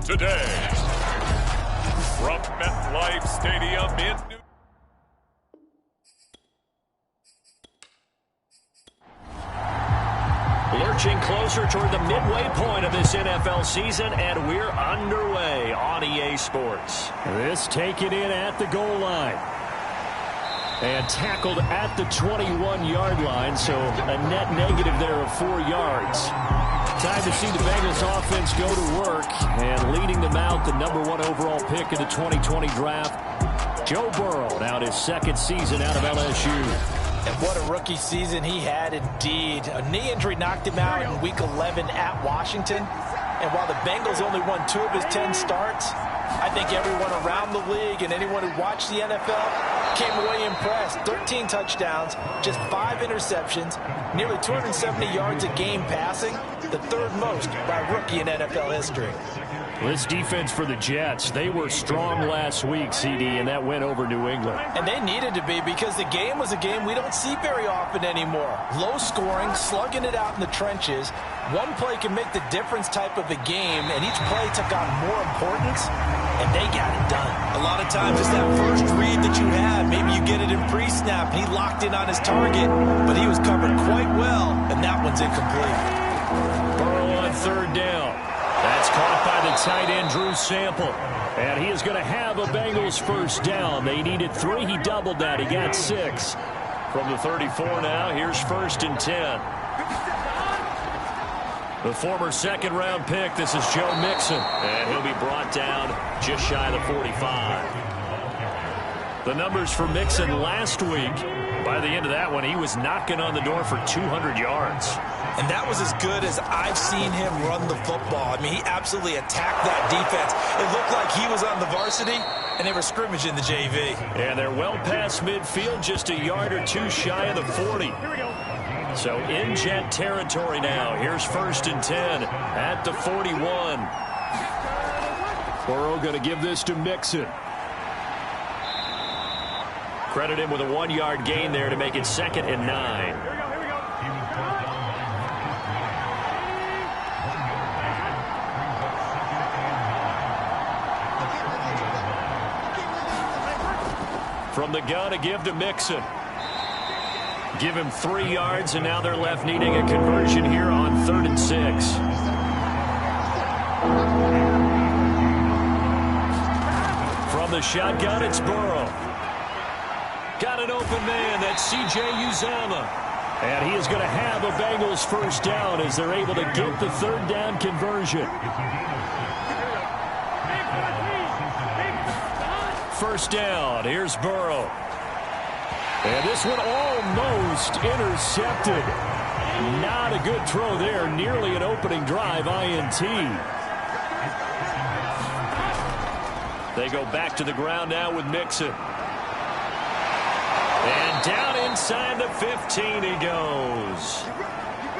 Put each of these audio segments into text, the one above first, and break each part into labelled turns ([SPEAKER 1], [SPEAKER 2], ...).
[SPEAKER 1] today. From MetLife Stadium in New
[SPEAKER 2] Lurching closer toward the midway point of this NFL season, and we're underway on EA Sports.
[SPEAKER 3] This taken in at the goal line. And tackled at the 21-yard line, so a net negative there of 4 yards. Time to see the Bengals offense go to work, and leading them out, the #1 overall pick in the 2020 draft, Joe Burrow, now his second season out of LSU.
[SPEAKER 4] And what a rookie season he had indeed. A knee injury knocked him out in Week 11 at Washington. And while the Bengals only won 2 of his 10 starts, I think everyone around the league and anyone who watched the NFL came away impressed. 13 touchdowns, just 5 interceptions, nearly 270 yards a game passing, the 3rd most by a rookie in NFL history.
[SPEAKER 3] This defense for the Jets, they were strong last week, CD, and that went over New England.
[SPEAKER 4] And they needed to be, because the game was a game we don't see very often anymore. Low scoring, slugging it out in the trenches. One play can make the difference type of a game, and each play took on more importance, and they got it done. A lot of times it's that first read that you have. Maybe you get it in pre-snap, and he locked in on his target, but he was covered quite well, and that one's incomplete.
[SPEAKER 3] Burrow on 3rd down. That's caught by the tight end, Drew Sample. And he is going to have a Bengals first down. They needed 3. He doubled that. He got 6. From the 34 now, here's 1st and 10. The former second-round pick, this is Joe Mixon.
[SPEAKER 2] And he'll be brought down just shy of the 45.
[SPEAKER 3] The numbers for Mixon last week, by the end of that one, he was knocking on the door for 200 yards.
[SPEAKER 4] And that was as good as I've seen him run the football. I mean, he absolutely attacked that defense. It looked like he was on the varsity, and they were scrimmaging the JV.
[SPEAKER 3] And they're well past midfield, just a yard or 2 shy of the 40. So in Jet territory now. Here's 1st and 10 at the 41. Burrow going to give this to Mixon.
[SPEAKER 2] Credit him with a 1-yard gain there to make it 2nd and 9.
[SPEAKER 3] From the gun, a give to Mixon. Give him 3 yards, and now they're left needing a conversion here on 3rd and 6. From the shotgun, it's Burrow. Got an open man, that's C.J. Uzomah. And he is going to have a Bengals first down as they're able to get the 3rd down conversion. First down, here's Burrow. And this one almost intercepted. Not a good throw there, nearly an opening drive INT. They go back to the ground now with Mixon. And down inside the 15 he goes.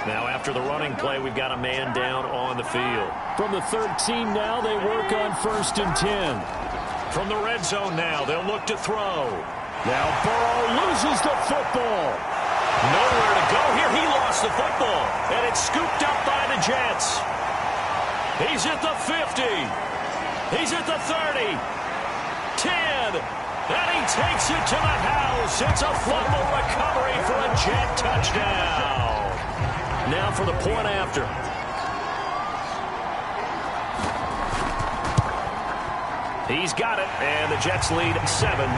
[SPEAKER 3] Now after the running play, we've got a man down on the field. From the 13 now, they work on 1st and 10.
[SPEAKER 2] From the red zone now, they'll look to throw.
[SPEAKER 3] Now Burrow loses the football.
[SPEAKER 2] Nowhere to go here. He lost the football, and it's scooped up by the Jets. He's at the 50. He's at the 30. 10. And he takes it to the house. It's a fumble recovery for a Jet touchdown. Now for the point after. He's got it, and the Jets lead 7-0.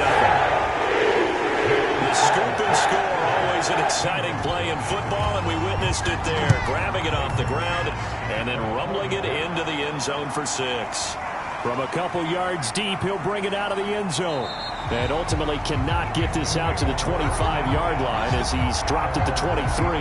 [SPEAKER 2] The scoop and score, always an exciting play in football, and we witnessed it there. Grabbing it off the ground and then rumbling it into the end zone for 6.
[SPEAKER 3] From a couple yards deep, he'll bring it out of the end zone. And ultimately cannot get this out to the 25-yard line as he's dropped at the 23.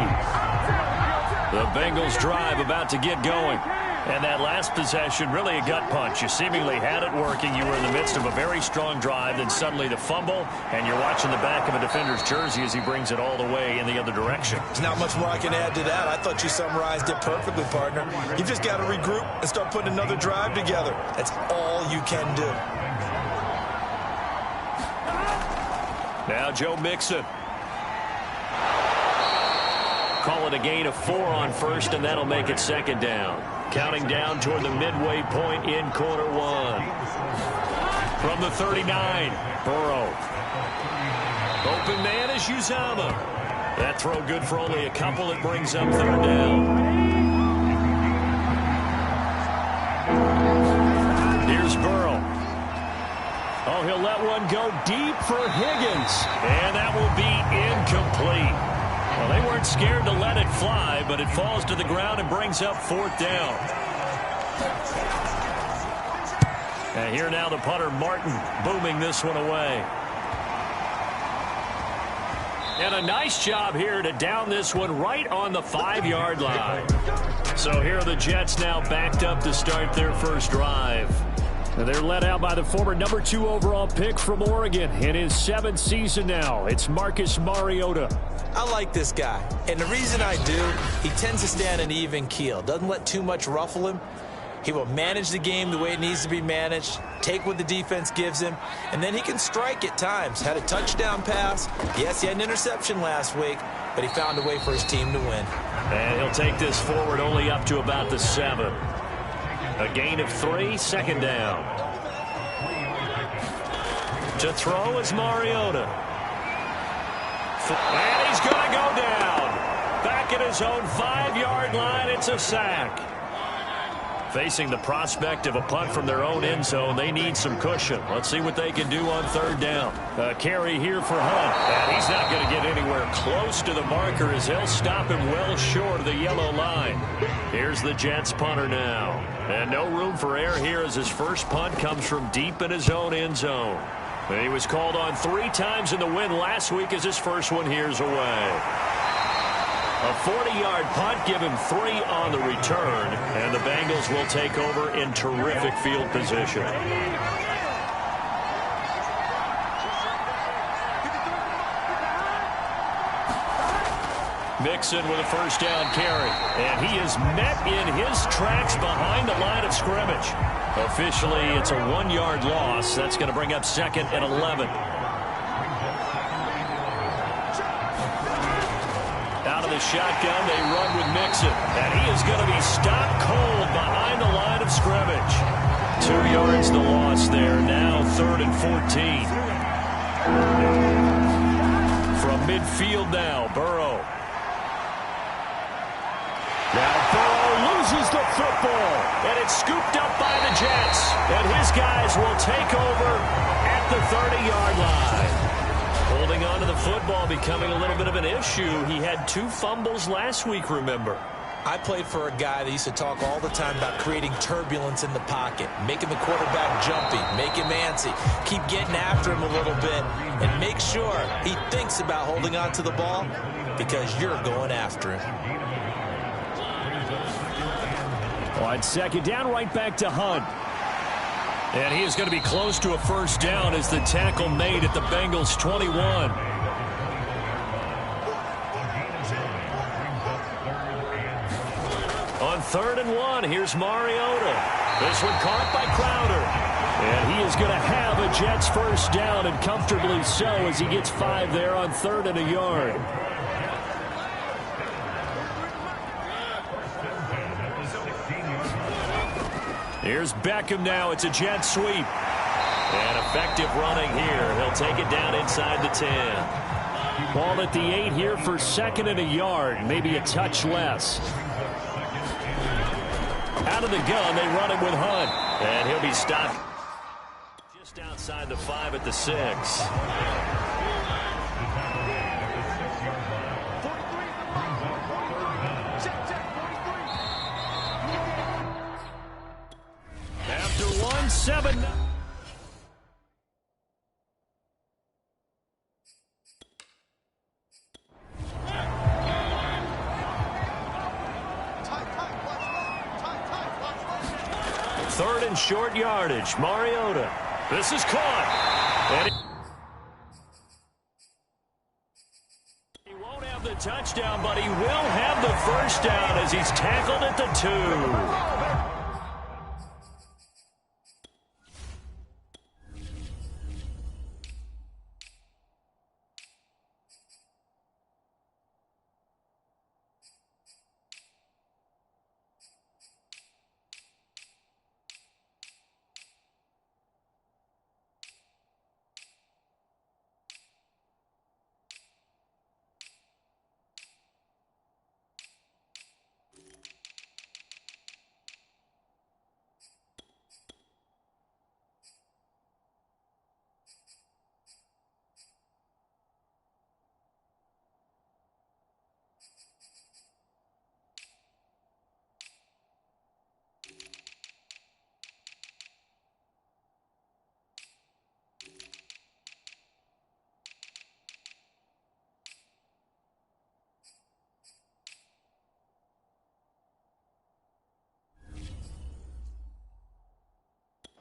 [SPEAKER 2] The Bengals drive about to get going. And that last possession, really a gut punch. You seemingly had it working. You were in the midst of a very strong drive. Then suddenly the fumble, and you're watching the back of a defender's jersey as he brings it all the way in the other direction.
[SPEAKER 4] There's not much more I can add to that. I thought you summarized it perfectly, partner. You just got to regroup and start putting another drive together. That's all you can do.
[SPEAKER 2] Now Joe Mixon. Call it a gain of 4 on 1st, and that'll make it 2nd down.
[SPEAKER 3] counting down toward the midway point in quarter one. From the 39, Burrow. Open man is Uzama. That throw good for only a couple. It brings up third down. Here's Burrow. Oh, he'll let one go deep for Higgins. And that will be incomplete. Well, they weren't scared to let it fly, but it falls to the ground and brings up fourth down. And here now the punter, Martin, booming this one away. And a nice job here to down this one right on the 5-yard line. So here are the Jets now backed up to start their first drive. And they're led out by the former number 2 overall pick from Oregon in his 7th season now. It's Marcus Mariota.
[SPEAKER 4] I like this guy, and the reason I do, he tends to stay on an even keel. Doesn't let too much ruffle him. He will manage the game the way it needs to be managed, take what the defense gives him, and then he can strike at times. Had a touchdown pass. Yes, he had an interception last week, but he found a way for his team to win.
[SPEAKER 3] And he'll take this forward only up to about the 7. A gain of 3, second down. To throw is Mariota. And he's going to go down. Back at his own 5-yard line, it's a sack. Facing the prospect of a punt from their own end zone, they need some cushion. Let's see what they can do on third down. A carry here for Hunt. And he's not going to get anywhere close to the marker as they'll stop him well short of the yellow line. Here's the Jets punter now. And no room for error here as his first punt comes from deep in his own end zone. And he was called on 3 times in the win last week as his first one here's away. A 40-yard punt, give him 3 on the return, and the Bengals will take over in terrific field position. Mixon with a first down carry, and he is met in his tracks behind the line of scrimmage. Officially, it's a 1-yard loss. That's going to bring up second and 11. Out of the shotgun, they run with Mixon. And he is going to be stopped cold behind the line of scrimmage. 2 yards the loss there. Now third and 14. From midfield now, Burrow. Now Burrow loses the football. And it's scooped up by the Jets. And his guys will take over at the 30-yard line. Holding on to the football becoming a little bit of an issue. He had 2 fumbles last week, remember.
[SPEAKER 4] I played for a guy that used to talk all the time about creating turbulence in the pocket, making the quarterback jumpy, make him antsy, keep getting after him a little bit, and make sure he thinks about holding on to the ball because you're going after him.
[SPEAKER 3] On second down, right back to Hunt. And he is going to be close to a first down as the tackle made at the Bengals 21. On third and 1, here's Mariota. This one caught by Crowder. And he is going to have a Jets first down, and comfortably so as he gets 5 there on third and a yard. Here's Beckham now. It's a jet sweep. And effective running here. He'll take it down inside the 10. Ball at the 8 here for second and a yard. Maybe a touch less. Out of the gun, they run it with Hunt. And he'll be stopped just outside the 5 at the 6. After 1-7. Third and short yardage. Mariota. This is caught. And he won't have the touchdown, but he will have the first down as he's tackled at the 2.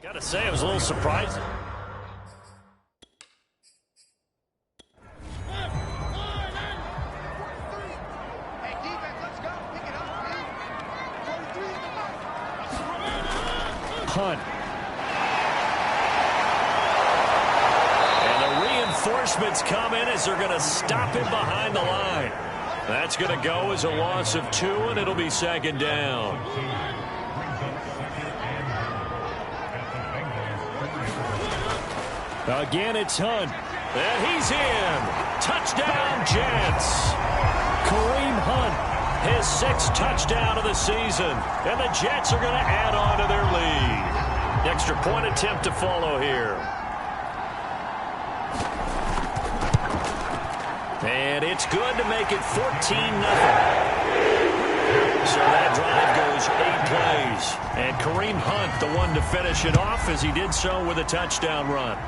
[SPEAKER 3] Gotta say, it was a little surprising. Hunt. And the reinforcements come in as they're going to stop him behind the line. That's going to go as a loss of 2, and it'll be second down. Again, it's Hunt. And he's in. Touchdown, Jets. Kareem Hunt. His 6th touchdown of the season. And the Jets are going to add on to their lead. Extra point attempt to follow here. And it's good to make it 14-0. So that drive goes 8 plays. And Kareem Hunt, the one to finish it off, as he did so with a touchdown run.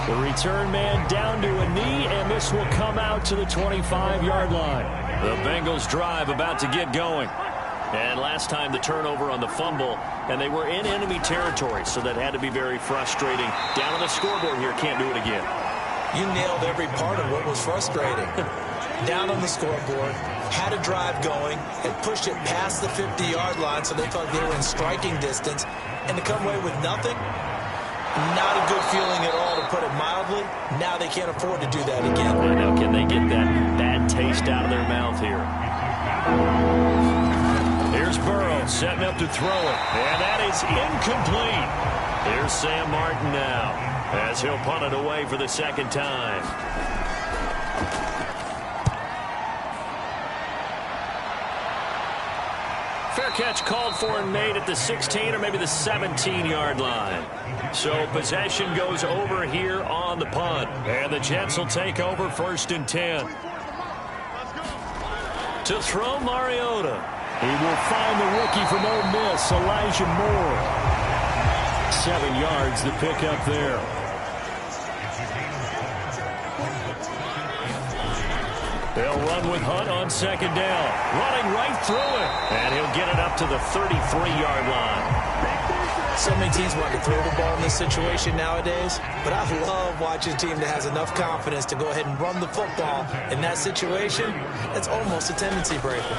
[SPEAKER 3] The return man down to a knee, and this will come out to the 25-yard line. The Bengals drive about to get going. And last time the turnover on the fumble, and they were in enemy territory, so that had to be very frustrating. Down on the scoreboard here, can't do it again.
[SPEAKER 4] You nailed every part of what was frustrating. Down on the scoreboard, had a drive going, had pushed it past the 50-yard line, so they thought they were in striking distance, and to come away with nothing, not a good feeling at all, to put it mildly. Now they can't afford to do that again.
[SPEAKER 3] Now can they get that bad taste out of their mouth here? Here's Burrow setting up to throw it. And that is incomplete. Here's Sam Martin now, as he'll punt it away for the second time. Fair catch called for and made at the 16 or maybe the 17-yard line. So possession goes over here on the punt. And the Jets will take over 1st and 10. To throw, Mariota. He will find the rookie from Ole Miss, Elijah Moore. 7 yards the pick up there. They'll run with Hunt on 2nd down. Running right through it. And he'll get it up to the 33-yard line.
[SPEAKER 4] So many teams want to throw the ball in this situation nowadays, but I love watching a team that has enough confidence to go ahead and run the football. In that situation, that's almost a tendency breaker.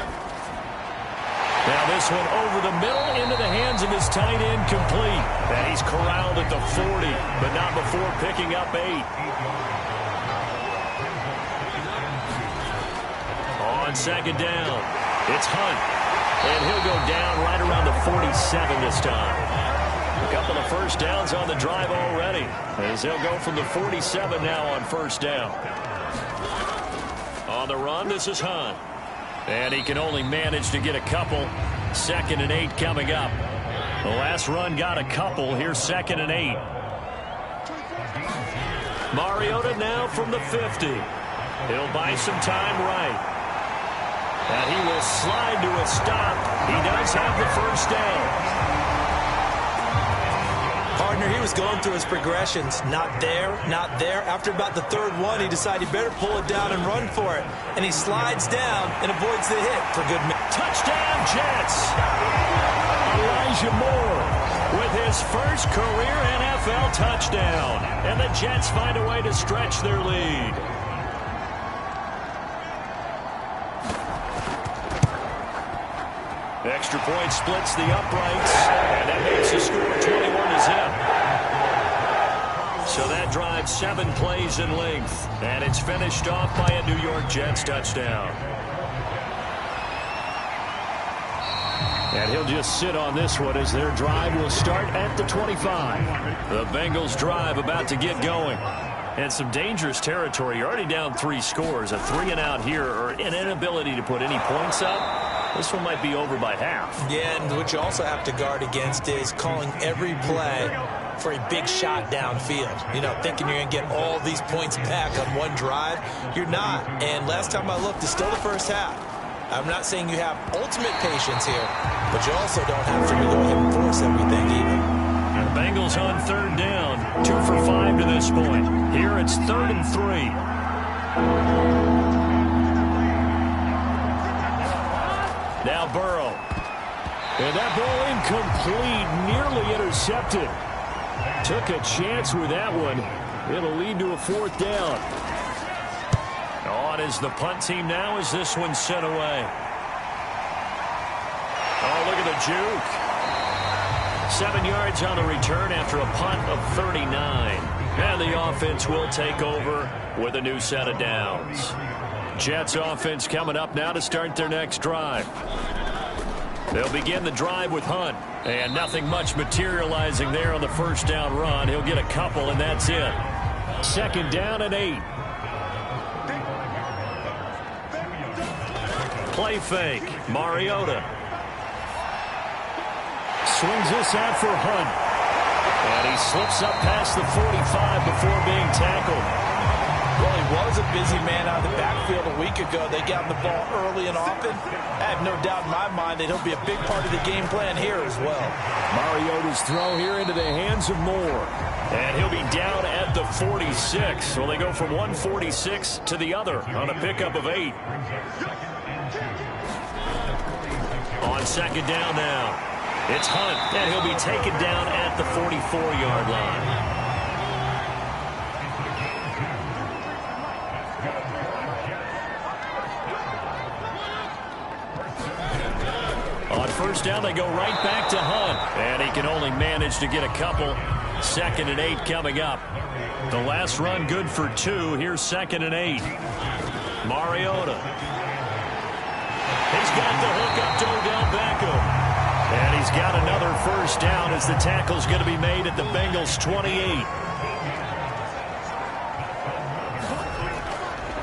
[SPEAKER 3] Now this one over the middle into the hands of his tight end, complete. And he's corralled at the 40, but not before picking up 8. On 2nd down, it's Hunt. And he'll go down right around the 47 this time. A couple of first downs on the drive already, as they'll go from the 47 now on 1st down. On the run, this is Hunt. And he can only manage to get a couple. 2nd and 8 coming up. The last run got a couple. Here's 2nd and 8. Mariota now from the 50. He'll buy some time right. And he will slide to a stop. He does have the 1st down.
[SPEAKER 4] Partner, he was going through his progressions. Not there, not there. After about the 3rd one, he decided he better pull it down and run for it. And he slides down and avoids the hit for good.
[SPEAKER 3] Touchdown, Jets! Elijah Moore with his first career NFL touchdown. And the Jets find a way to stretch their lead. Extra point splits the uprights, and that makes the score 21-0. So that drives 7 plays in length, and it's finished off by a New York Jets touchdown. And he'll just sit on this one as their drive will start at the 25. The Bengals drive about to get going. And some dangerous territory. You're already down 3 scores. A 3-and-out here, or an inability to put any points up. This one might be over by half.
[SPEAKER 4] Yeah, and what you also have to guard against is calling every play for a big shot downfield. You know, thinking you're going to get all these points back on one drive. You're not. And last time I looked, it's still the first half. I'm not saying you have ultimate patience here, but you also don't have to go ahead and force everything either.
[SPEAKER 3] The Bengals on 3rd down, 2 for 5 to this point. Here it's 3rd and 3. Now Burrow. And that ball incomplete, nearly intercepted. Took a chance with that one. It'll lead to a 4th down. On is the punt team now as this one's sent away. Oh, look at the juke. 7 yards on the return after a punt of 39. And the offense will take over with a new set of downs. Jets offense coming up now to start their next drive. They'll begin the drive with Hunt. And nothing much materializing there on the first down run. He'll get a couple, and that's it. 2nd down and 8. Play fake. Mariota. Swings this out for Hunt. And he slips up past the 45 before being tackled.
[SPEAKER 4] Well, he was a busy man out of the backfield a week ago. They got him the ball early and often. I have no doubt in my mind that he'll be a big part of the game plan here as well.
[SPEAKER 3] Mariota's throw here into the hands of Moore. And he'll be down at the 46. So they go from 146 to the other on a pickup of 8. On 2nd down now. It's Hunt, and he'll be taken down at the 44-yard line. On 1st down, they go right back to Hunt. And he can only manage to get a couple. 2nd and 8 coming up. The last run good for 2. Here's 2nd and 8. Mariota. He's got the hook up to Odell Beckham. And he's got another 1st down as the tackle's going to be made at the Bengals' 28.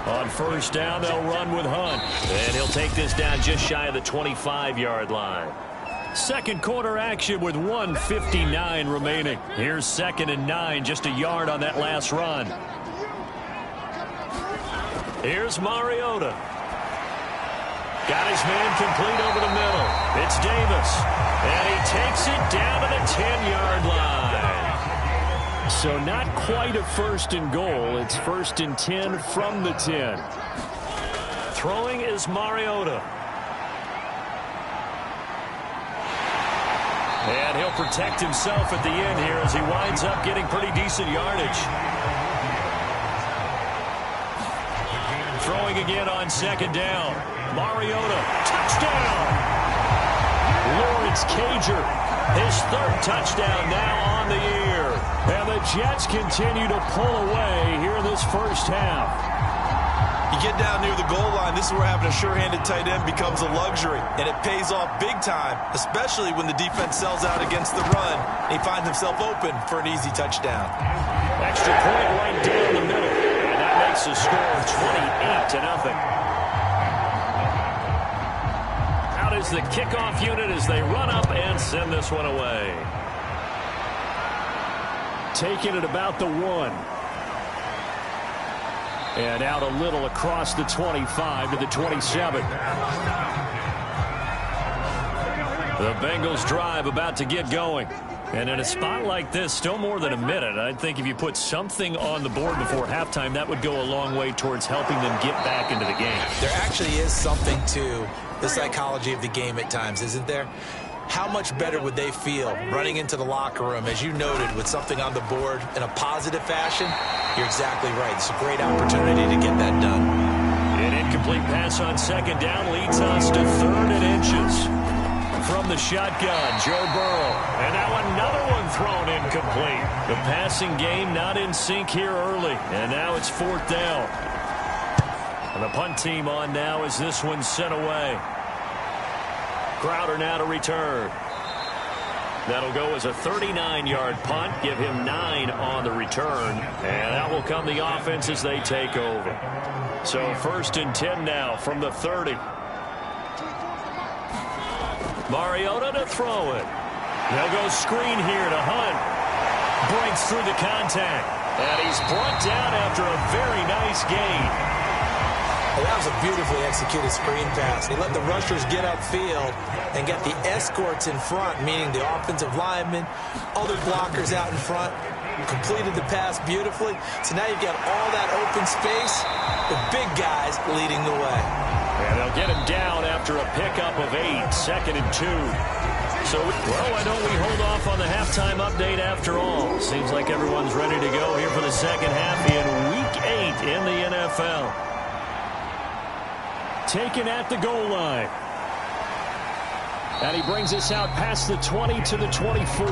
[SPEAKER 3] On 1st down, they'll run with Hunt. And he'll take this down just shy of the 25-yard line. 2nd quarter action with 1:59 remaining. Here's 2nd and 9, just a yard on that last run. Here's Mariota. Got his man complete over the middle. It's Davis. And he takes it down to the 10-yard line. So not quite a 1st and goal. It's 1st and 10 from the 10. Throwing is Mariota. And he'll protect himself at the end here as he winds up getting pretty decent yardage. Throwing again on 2nd down. Mariota. Touchdown! Lawrence Cager. His 3rd touchdown now on the year. And the Jets continue to pull away here in this 1st half.
[SPEAKER 4] You get down near the goal line, this is where having a sure-handed tight end becomes a luxury. And it pays off big time, especially when the defense sells out against the run. And he finds himself open for an easy touchdown.
[SPEAKER 3] Extra point right down the middle. And that makes the score 28-0. Out is the kickoff unit as they run up and send this one away. Taking it about the 1. And out a little across the 25 to the 27. The Bengals drive about to get going. And in a spot like this, still more than a minute, I think if you put something on the board before halftime, that would go a long way towards helping them get back into the game.
[SPEAKER 4] There actually is something to the psychology of the game at times, isn't there? How much better would they feel running into the locker room, as you noted, with something on the board in a positive fashion? You're exactly right. It's a great opportunity to get that done.
[SPEAKER 3] An incomplete pass on 2nd down leads us to 3rd and inches. From the shotgun, Joe Burrow. And now another one thrown incomplete. The passing game not in sync here early. And now it's 4th down. And the punt team on now as this one's sent away. Crowder now to return. That'll go as a 39-yard punt. Give him 9 on the return. And that will come the offense as they take over. So 1st and 10 now from the 30. Mariota to throw it. They'll go screen here to Hunt. Breaks through the contact. And he's brought down after a very nice gain.
[SPEAKER 4] Well, that was a beautifully executed screen pass. He let the rushers get upfield and get the escorts in front, meaning the offensive linemen, other blockers out in front. Completed the pass beautifully. So now you've got all that open space with big guys leading the way.
[SPEAKER 3] And they'll get him down after a pickup of 8. 2nd and 2.
[SPEAKER 2] So, well, why don't we hold off on the halftime update after all? Seems like everyone's ready to go here for the second half in Week 8 in the NFL.
[SPEAKER 3] Taken at the goal line. And he brings us out past the 20 to the 24.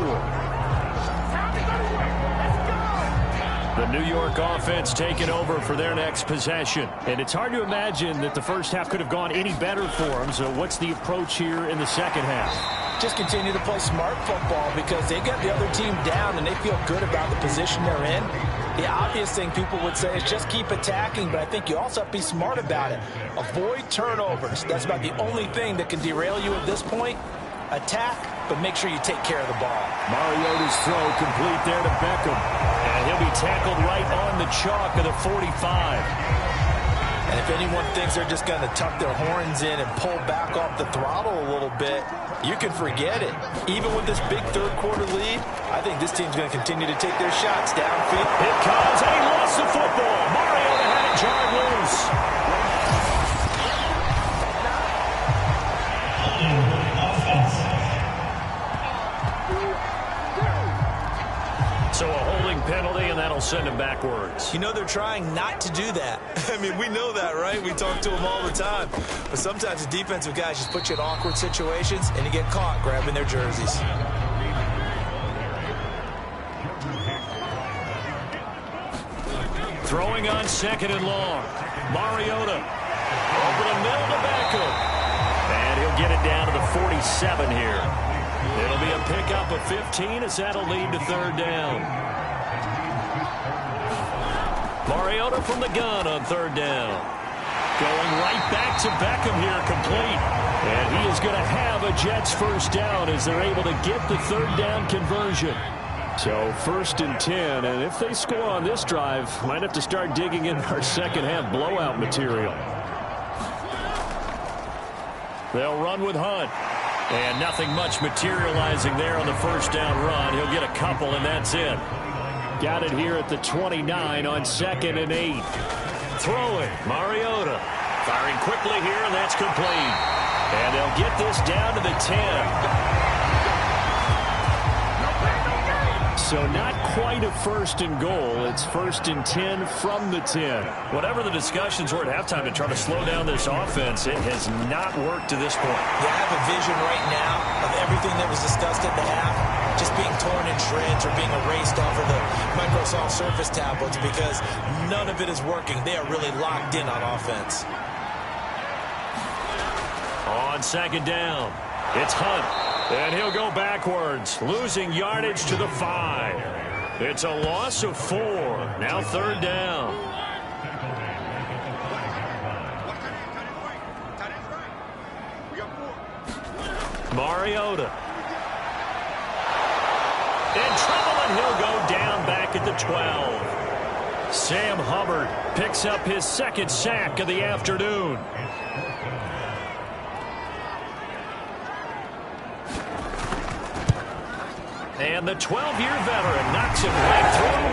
[SPEAKER 3] The New York offense taking over for their next possession. And it's hard to imagine that the first half could have gone any better for them. So what's the approach here in the second half?
[SPEAKER 4] Just continue to play smart football because they got the other team down and they feel good about the position they're in. The obvious thing people would say is just keep attacking, but I think you also have to be smart about it. Avoid turnovers. That's about the only thing that can derail you at this point. Attack, but make sure you take care of the ball.
[SPEAKER 3] Mariota's throw complete there to Beckham.
[SPEAKER 2] And he'll be tackled right on the chalk of the 45.
[SPEAKER 4] And if anyone thinks they're just going to tuck their horns in and pull back off the throttle a little bit, you can forget it. Even with this big third-quarter lead, I think this team's going to continue to take their shots downfield.
[SPEAKER 2] It comes, and he lost the football. Mariota had it jarred loose. So a holding penalty, and that'll send him backwards.
[SPEAKER 4] You know they're trying not to do that. I mean, we know that, right? We talk to them all the time. But sometimes the defensive guys just put you in awkward situations, and you get caught grabbing their jerseys.
[SPEAKER 2] Throwing on second and long. Mariota over the middle to Beckham. And he'll get it down to the 47 here. It'll be a pickup of 15 as that'll lead to third down. Mariota from the gun on third down. Going right back to Beckham here, complete. And he is going to have a Jets first down as they're able to get the third down conversion.
[SPEAKER 3] So first and 10, and if they score on this drive, might have to start digging in our second half blowout material.
[SPEAKER 2] They'll run with Hunt. And nothing much materializing there on the first down run. He'll get a couple, and that's it.
[SPEAKER 3] Got it here at the 29 on second and 8.
[SPEAKER 2] Throwing, Mariota. Firing quickly here, and that's complete. And they'll get this down to the 10.
[SPEAKER 3] So not quite a first and goal. It's first and 10 from the 10.
[SPEAKER 2] Whatever the discussions were at halftime to try to slow down this offense, it has not worked to this point.
[SPEAKER 4] Yeah, I have a vision right now of everything that was discussed at the half just being torn in shreds or being erased off of the Microsoft Surface tablets because none of it is working. They are really locked in on offense.
[SPEAKER 2] On second down, it's Hunt. And he'll go backwards, losing yardage to the 5. It's a loss of 4. Now third down. Mariota. In trouble, and he'll go down back at the 12. Sam Hubbard picks up his second sack of the afternoon. And the 12-year veteran knocks him right through.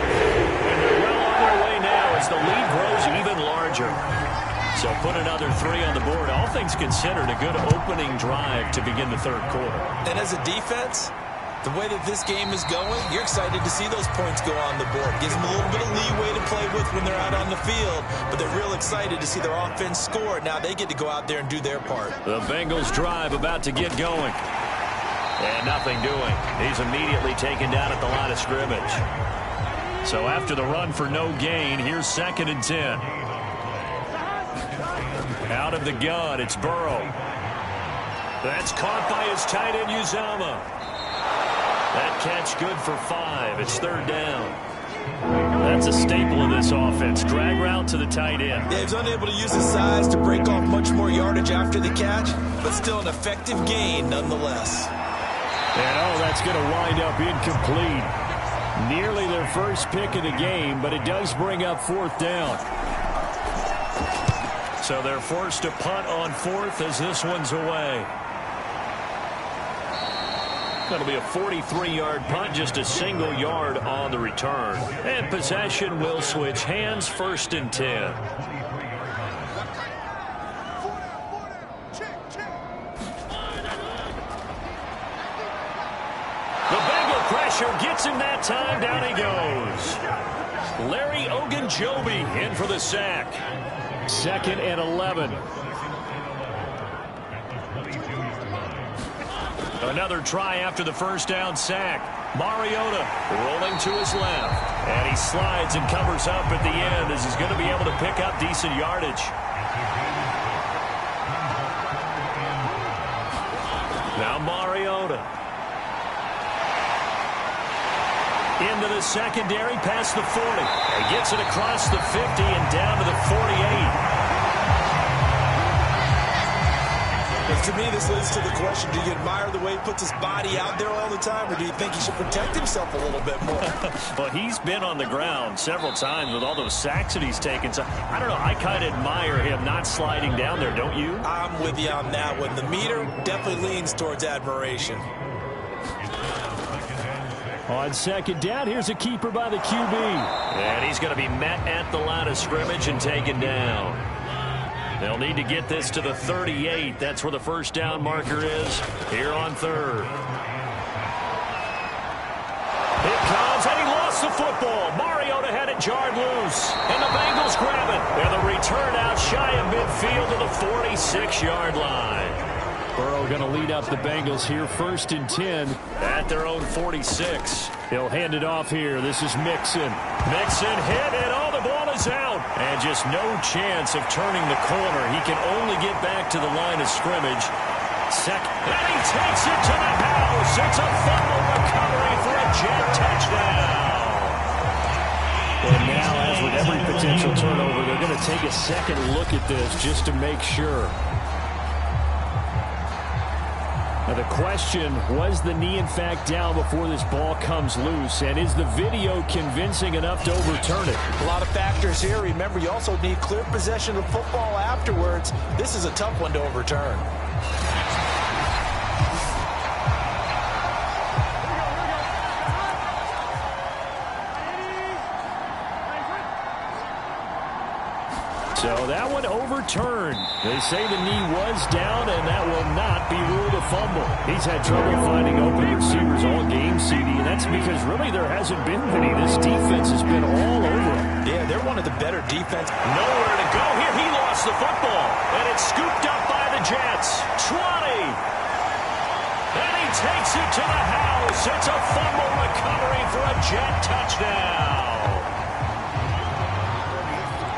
[SPEAKER 2] And they're well on their way now as the lead grows even larger. So put another 3 on the board. All things considered, a good opening drive to begin the third quarter.
[SPEAKER 4] And as a defense, the way that this game is going, you're excited to see those points go on the board. Gives them a little bit of leeway to play with when they're out on the field. But they're real excited to see their offense score. Now they get to go out there and do their part.
[SPEAKER 2] The Bengals drive about to get going. And nothing doing. He's immediately taken down at the line of scrimmage. So after the run for no gain, here's second and 10. Out of the gun, it's Burrow. That's caught by his tight end, Uzama. That catch good for 5. It's third down. That's a staple of this offense. Drag route to the tight end.
[SPEAKER 4] Yeah, he's unable to use his size to break off much more yardage after the catch, but still an effective gain nonetheless.
[SPEAKER 3] And that's going to wind up incomplete. Nearly their first pick of the game, but it does bring up fourth down.
[SPEAKER 2] So they're forced to punt on fourth as this one's away. That'll be a 43-yard punt, just a single yard on the return. And possession will switch hands, first and 10. and that time down he goes. Larry Ogunjobi in for the sack.
[SPEAKER 3] 2nd and 11.
[SPEAKER 2] Another try after the first down sack. Mariota rolling to his left. And he slides and covers up at the end as he's going to be able to pick up decent yardage. Now Mariota. Into the secondary past the 40. He gets it across the 50 and down to the 48.
[SPEAKER 4] To me, this leads to the question, do you admire the way he puts his body out there all the time, or do you think he should protect himself a little bit more?
[SPEAKER 2] Well, he's been on the ground several times with all those sacks that he's taken. So, I don't know, I kind of admire him not sliding down there, don't you?
[SPEAKER 4] I'm with you on that one. The meter definitely leans towards admiration.
[SPEAKER 3] On 2nd down, here's a keeper by the QB.
[SPEAKER 2] And he's going to be met at the line of scrimmage and taken down. They'll need to get this to the 38. That's where the first down marker is here on 3rd. It comes, and he lost the football. Mariota had it jarred loose, and the Bengals grab it. And the return out shy of midfield to the 46-yard line.
[SPEAKER 3] Burrow going to lead up the Bengals here, 1st and 10.
[SPEAKER 2] At their own 46.
[SPEAKER 3] He'll hand it off here. This is Mixon.
[SPEAKER 2] Mixon hit, and the ball is out. And just no chance of turning the corner. He can only get back to the line of scrimmage. And he takes it to the house. It's a fumble recovery for a Jet touchdown.
[SPEAKER 3] And now, as with every potential turnover, they're going to take a second look at this just to make sure. Now the question, was the knee in fact down before this ball comes loose? And is the video convincing enough to overturn it?
[SPEAKER 4] A lot of factors here. Remember, you also need clear possession of football afterwards. This is a tough one to overturn.
[SPEAKER 3] So that one overturned. They say the knee was down, and that will not be ruled a fumble. He's had trouble finding open receivers all game, CD, and that's because really there hasn't been many. This defense has been all over him.
[SPEAKER 4] Yeah, they're one of the better defense.
[SPEAKER 2] Nowhere to go here. He lost the football, and it's scooped up by the Jets. 20. And he takes it to the house. It's a fumble recovery for a Jet touchdown.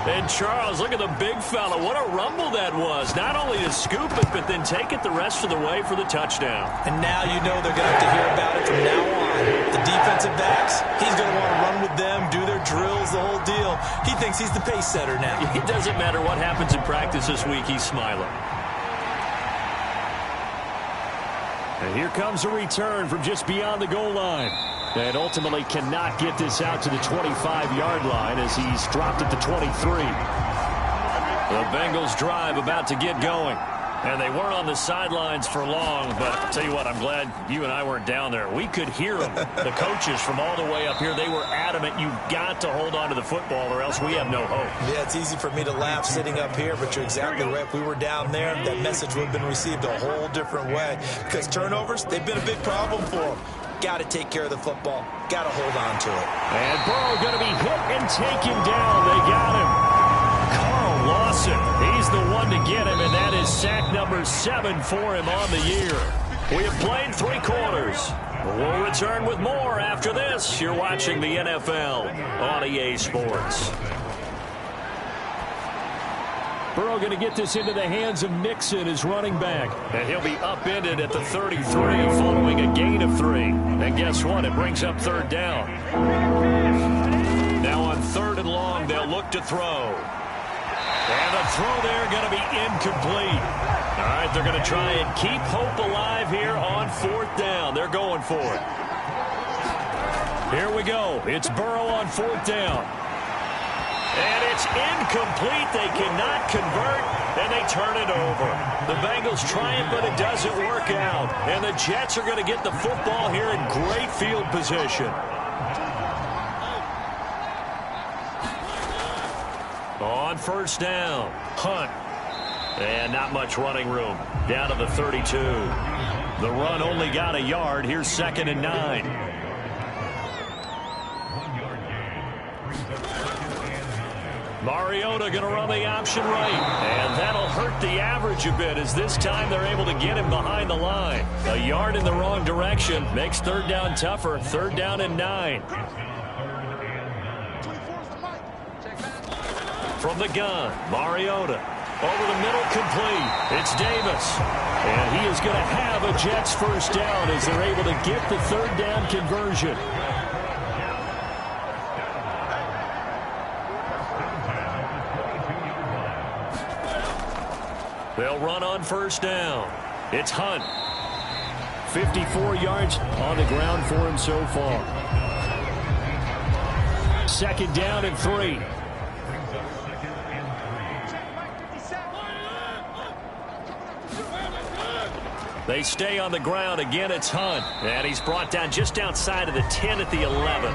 [SPEAKER 2] And Charles, look at the big fella. What a rumble that was. Not only to scoop it, but then take it the rest of the way for the touchdown.
[SPEAKER 4] And now you know they're going to have to hear about it from now on. The defensive backs, he's going to want to run with them, do their drills, the whole deal. He thinks he's the pace setter now.
[SPEAKER 2] It doesn't matter what happens in practice this week. He's smiling.
[SPEAKER 3] And here comes a return from just beyond the goal line. And ultimately cannot get this out to the 25-yard line as he's dropped at the 23.
[SPEAKER 2] The Bengals drive about to get going. And they weren't on the sidelines for long, but I'll tell you what, I'm glad you and I weren't down there. We could hear them. The coaches from all the way up here, they were adamant, you've got to hold on to the football or else we have no hope.
[SPEAKER 4] Yeah, it's easy for me to laugh sitting up here, but you're exactly right. If we were down there, that message would have been received a whole different way. Because turnovers, they've been a big problem for them. Got to take care of the football. Got to hold on to it.
[SPEAKER 3] And Burrow going to be hit and taken down. They got him. Carl Lawson, he's the one to get him, and that is sack number 7 for him on the year.
[SPEAKER 2] We have played 3 quarters. We'll return with more after this. You're watching the NFL on EA Sports.
[SPEAKER 3] Burrow going to get this into the hands of Mixon, his running back.
[SPEAKER 2] And he'll be upended at the 33 following a gain of 3. And guess what? It brings up 3rd down. Now on 3rd and long, they'll look to throw. And the throw there going to be incomplete. All right, they're going to try and keep hope alive here on 4th down. They're going for it. Here we go. It's Burrow on 4th down. And it's incomplete. They cannot convert, and they turn it over. The Bengals try it, but it doesn't work out. And the Jets are going to get the football here in great field position. On 1st down, Hunt. And not much running room. Down to the 32. The run only got a yard. Here's 2nd and 9.
[SPEAKER 3] Mariota going to run the option right. And that'll hurt the average a bit as this time they're able to get him behind the line. A yard in the wrong direction makes third down tougher. Third down and 9. From the gun, Mariota. Over the middle, complete. It's Davis. And he is going to have a Jets first down as they're able to get the third down conversion. They'll run on first down. It's Hunt. 54 yards on the ground for him so far. Second down and 3. They stay on the ground. Again, it's Hunt. And he's brought down just outside of the 10 at the 11.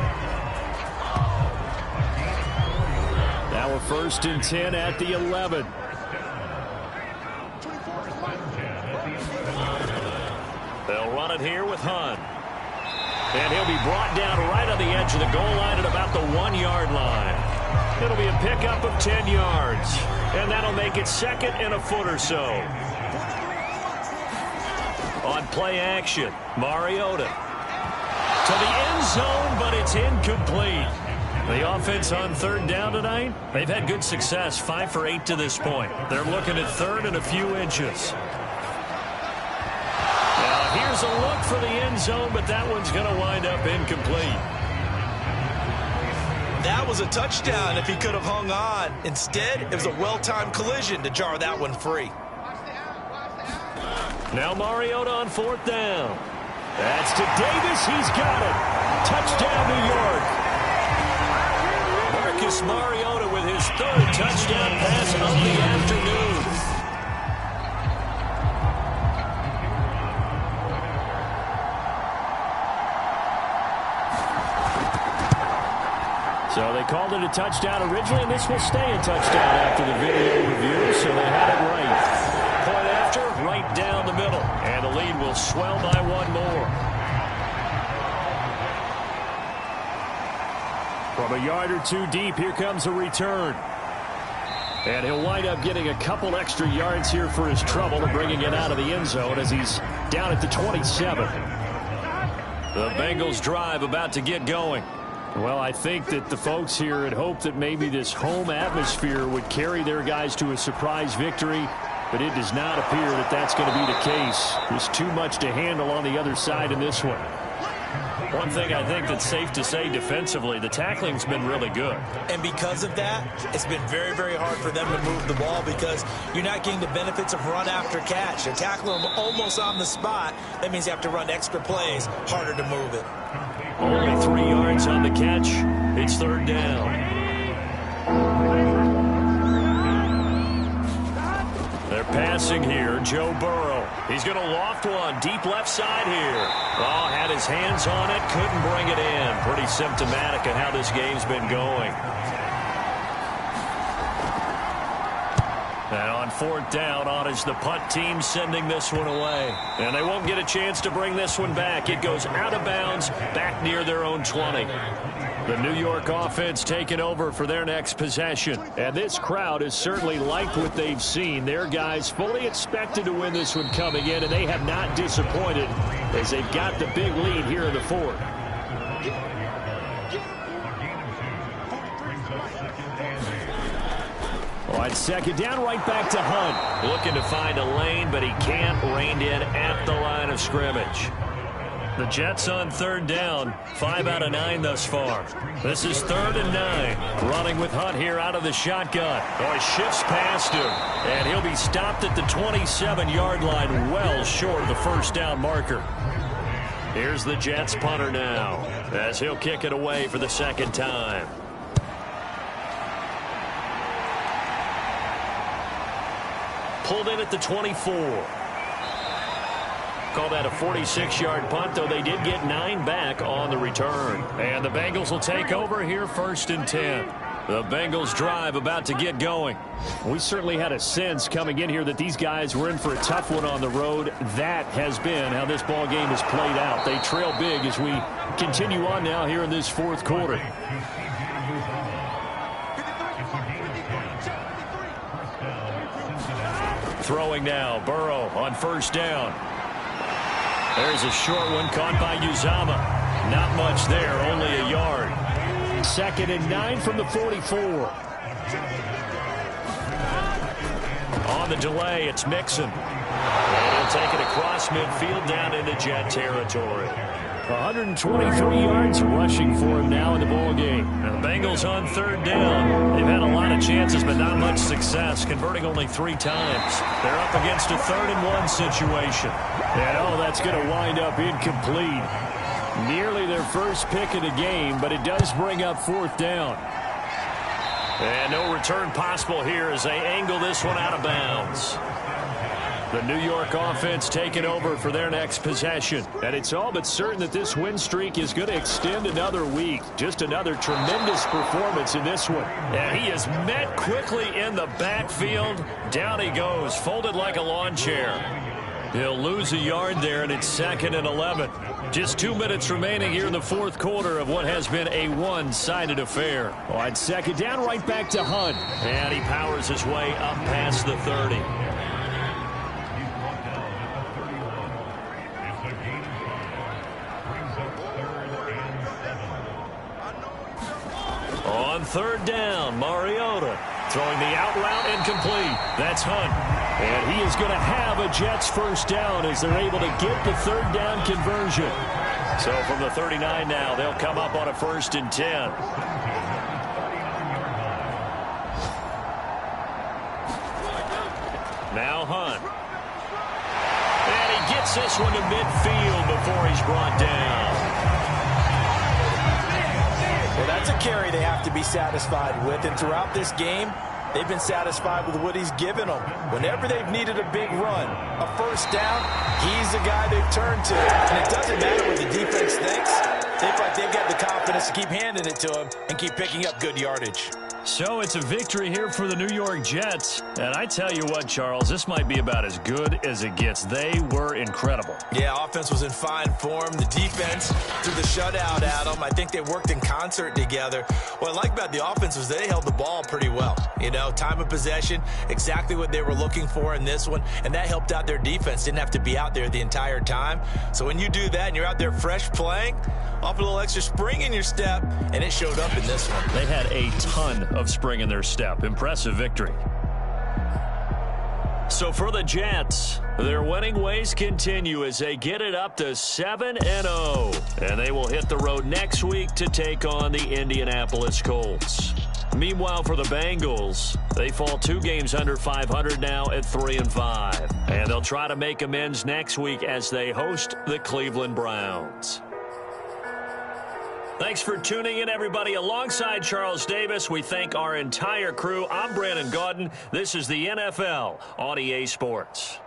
[SPEAKER 3] Now a first and 10 at the 11. They'll run it here with Hunt. And he'll be brought down right on the edge of the goal line at about the 1-yard line. It'll be a pickup of 10 yards. And that'll make it second and a foot or so. On play action, Mariota. To the end zone, but it's incomplete. The offense on third down tonight, they've had good success, 5 for 8 to this point. They're looking at third and a few inches. Here's a look for the end zone, but that one's going to wind up incomplete.
[SPEAKER 4] That was a touchdown if he could have hung on. Instead, it was a well-timed collision to jar that one free.
[SPEAKER 3] Now Mariota on fourth down. That's to Davis. He's got it. Touchdown, New York. Marcus Mariota with his third touchdown pass of the afternoon. So they called it a touchdown originally, and this will stay a touchdown after the video review, so they had it right. Point after, right down the middle, and the lead will swell by one more. From a yard or two deep, here comes a return. And he'll wind up getting a couple extra yards here for his trouble and bringing it out of the end zone as he's down at the 27. The Bengals drive about to get going. Well, I think that the folks here had hoped that maybe this home atmosphere would carry their guys to a surprise victory, but it does not appear that that's going to be the case. There's too much to handle on the other side in this one. One thing I think that's safe to say defensively, the tackling's been really good.
[SPEAKER 4] And because of that, it's been very, very hard for them to move the ball because you're not getting the benefits of run after catch. You're tackling them almost on the spot. That means you have to run extra plays, harder to move it.
[SPEAKER 3] Only 3 yards on the catch. It's third down. They're passing here. Joe Burrow. He's going to loft one deep left side here. Oh, had his hands on it. Couldn't bring it in. Pretty symptomatic of how this game's been going. And on fourth down, on is the punt team sending this one away. And they won't get a chance to bring this one back. It goes out of bounds back near their own 20. The New York offense taking over for their next possession. And this crowd has certainly liked what they've seen. Their guys fully expected to win this one coming in, and they have not disappointed as they've got the big lead here in the fourth. On second down, right back to Hunt. Looking to find a lane, but he can't. Reined in at the line of scrimmage. The Jets on third down, 5 out of 9 thus far. This is third and 9. Running with Hunt here out of the shotgun. Oh, he shifts past him, and he'll be stopped at the 27-yard line, well short of the first down marker. Here's the Jets punter now, as he'll kick it away for the second time. Pulled in at the 24. Call that a 46-yard punt, though they did get 9 back on the return. And the Bengals will take over here first and 10. The Bengals drive about to get going. We certainly had a sense coming in here that these guys were in for a tough one on the road. That has been how this ball game has played out. They trail big as we continue on now here in this fourth quarter. Throwing now, Burrow on first down. There's a short one caught by Uzama. Not much there, only a yard. 2nd and 9 from the 44. On the delay, it's Mixon. And he'll take it across midfield down into Jet territory. 123 yards rushing for him now in the ballgame. And the Bengals on 3rd down. They've had a lot of chances, but not much success, converting only 3 times. They're up against a 3rd and 1 situation. And, that's going to wind up incomplete. Nearly their first pick of the game, but it does bring up 4th down. And no return possible here as they angle this one out of bounds. The New York offense taking over for their next possession. And it's all but certain that this win streak is going to extend another week. Just another tremendous performance in this one. And he is met quickly in the backfield. Down he goes, folded like a lawn chair. He'll lose a yard there, and it's 2nd and 11. Just 2 minutes remaining here in the 4th quarter of what has been a one-sided affair. On 2nd down, right back to Hunt. And he powers his way up past the 30. On 3rd down, Mariota throwing the out route incomplete. That's Hunt. And he is going to have a Jets first down as they're able to get the 3rd down conversion. So from the 39 now, they'll come up on a 1st and 10. Now Hunt. And he gets this one to midfield before he's brought down.
[SPEAKER 4] Well, that's a carry they have to be satisfied with. And throughout this game, they've been satisfied with what he's given them. Whenever they've needed a big run, a first down, he's the guy they've turned to. And it doesn't matter what the defense thinks. They feel like they've got the confidence to keep handing it to him and keep picking up good yardage.
[SPEAKER 3] So it's a victory here for the New York Jets. And I tell you what, Charles, this might be about as good as it gets. They were incredible.
[SPEAKER 4] Yeah, offense was in fine form. The defense threw the shutout at them. I think they worked in concert together. What I like about the offense was they held the ball pretty well. You know, time of possession, exactly what they were looking for in this one. And that helped out their defense. Didn't have to be out there the entire time. So when you do that and you're out there fresh playing, off a little extra spring in your step, and it showed up in this one.
[SPEAKER 3] They had a ton of spring in their step. Impressive victory. So for the Jets, their winning ways continue as they get it up to 7-0. And they will hit the road next week to take on the Indianapolis Colts. Meanwhile, for the Bengals, they fall 2 games under 500 now at 3-5. And they'll try to make amends next week as they host the Cleveland Browns. Thanks for tuning in, everybody. Alongside Charles Davis, we thank our entire crew. I'm Brandon Gaudin. This is the NFL on EA Sports.